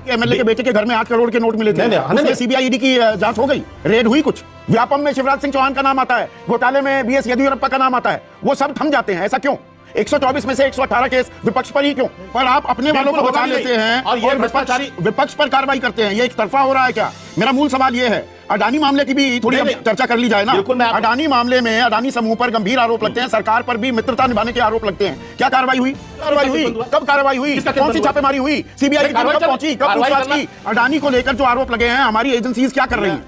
MLA के बेटे के घर में 8 करोड़ के नोट मिले थे, उसमें सीबीआई ईडी की जांच हो गई, रेड हुई कुछ। व्यापम में शिवराज सिंह चौहान का नाम आता है, घोटाले में बीएस येदियुरप्पा का नाम आता है, वो सब थम जाते हैं, ऐसा क्यों? 124 में से 118 केस विपक्ष पर ही क्यों? पर आप अपने वालों को बचा लेते हैं और विपक्ष पर कार्रवाई करते हैं, ये एक तरफा हो रहा है क्या? मेरा मूल सवाल ये है, अडानी मामले की भी थोड़ी चर्चा कर ली जाए ना। अडानी मामले में अडानी समूह पर गंभीर आरोप लगते हैं, सरकार पर भी मित्रता निभाने के आरोप लगते हैं। क्या कार्रवाई हुई? कब कार्रवाई हुई? कौन सी छापेमारी हुई? सीबीआई की टीम कब पहुंची? कब पूछताछ की? अडानी को लेकर जो आरोप लगे हैं, हमारी एजेंसीज क्या कर रही हैं?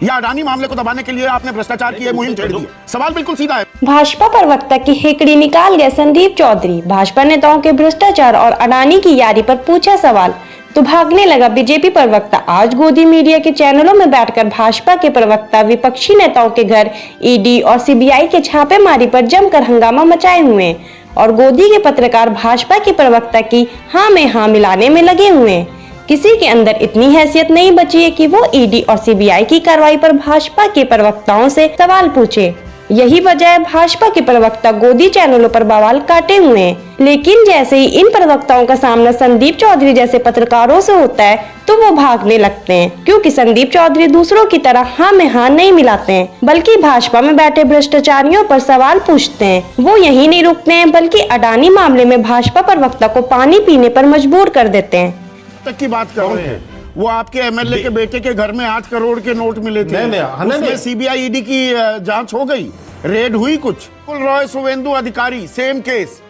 या अडानी मामले को दबाने के लिए आपने भ्रष्टाचार की मुहिम छेड़ दी? सवाल बिल्कुल सीधा है। भाजपा प्रवक्ता की हेकड़ी निकाल गए संदीप चौधरी। भाजपा नेताओं के भ्रष्टाचार और अडानी की यारी पर पूछा सवाल तो भागने लगा बीजेपी प्रवक्ता। आज गोदी मीडिया के चैनलों में बैठकर भाजपा के प्रवक्ता विपक्षी नेताओं के घर ईडी और सीबीआई के छापेमारी पर जमकर हंगामा मचाए हुए और गोदी के पत्रकार भाजपा के प्रवक्ता की हाँ में हाँ मिलाने में लगे हुए। किसी के अंदर इतनी हैसियत नहीं बची है कि वो ईडी और सीबीआई की कार्रवाई पर भाजपा के प्रवक्ताओं से सवाल पूछे। यही वजह है भाजपा के प्रवक्ता गोदी चैनलों पर बवाल काटे हुए हैं। लेकिन जैसे ही इन प्रवक्ताओं का सामना संदीप चौधरी जैसे पत्रकारों से होता है तो वो भागने लगते हैं, क्योंकि संदीप चौधरी दूसरों की तरह हाँ में हाँ नहीं मिलाते हैं, बल्कि भाजपा में बैठे भ्रष्टाचारियों पर सवाल पूछते हैं। वो यही नहीं रुकते हैं, बल्कि अडानी मामले में भाजपा प्रवक्ता को पानी पीने पर मजबूर कर देते हैं। तक की बात कर रहे हैं, वो आपके एमएलए के बेटे के घर में 8 करोड़ के नोट मिले थे, उसमें सीबीआई ईडी की जांच हो गई, रेड हुई कुछ। कुल रॉय शुवेंदु अधिकारी सेम केस,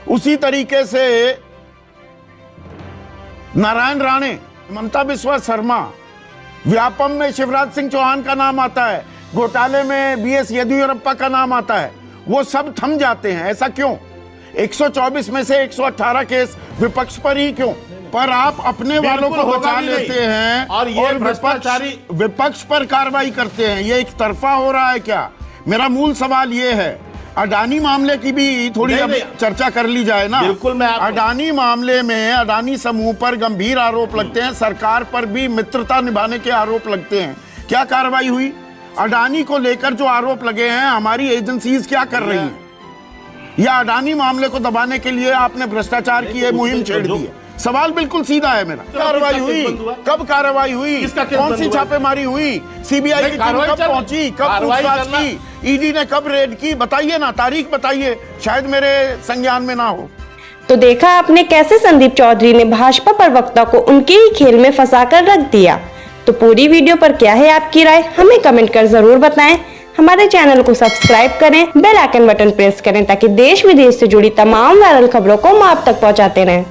उसी तरीके से नारायण राणे, ममता बिस्वा शर्मा, व्यापम में शिवराज सिंह चौहान का नाम आता है, घोटाले में बीएस येदियुरप्पा का नाम आता है, वो सब थम जाते हैं, ऐसा क्यों? 124 में से 118 केस विपक्ष पर ही क्यों? पर आप अपने वालों को बचा लेते हैं और विपक्ष पर कार्रवाई करते हैं, ये एक तरफा हो रहा है क्या? मेरा मूल सवाल ये है, अडानी मामले की भी थोड़ी चर्चा कर ली जाए ना। अडानी मामले में अडानी समूह पर गंभीर आरोप लगते हैं, सरकार पर भी मित्रता निभाने के आरोप लगते हैं। क्या कार्रवाई हुई? अडानी को लेकर जो आरोप लगे हैं, हमारी एजेंसीज क्या कर रही हैं? या अडानी मामले को दबाने के लिए आपने भ्रष्टाचार की मुहिम छेड़ दी है? सवाल बिल्कुल सीधा है मेरा। कार्रवाई हुई? कब कार्रवाई हुई? कौन सी छापेमारी हुई? सीबीआई की टीम कब पहुंची? कब पूछताछ की? ईडी ने कब रेड की? बताइए ना, तारीख बताइए, शायद मेरे संज्ञान में ना हो। तो देखा आपने कैसे संदीप चौधरी ने भाजपा प्रवक्ता को उनके ही खेल में फंसाकर रख दिया। तो पूरी वीडियो पर क्या है आपकी राय, हमें कमेंट कर जरूर बताएं। हमारे चैनल को सब्सक्राइब करें, बेल आइकन बटन प्रेस करें ताकि देश विदेश से जुड़ी तमाम वायरल खबरों को हम आप तक पहुंचाते रहें।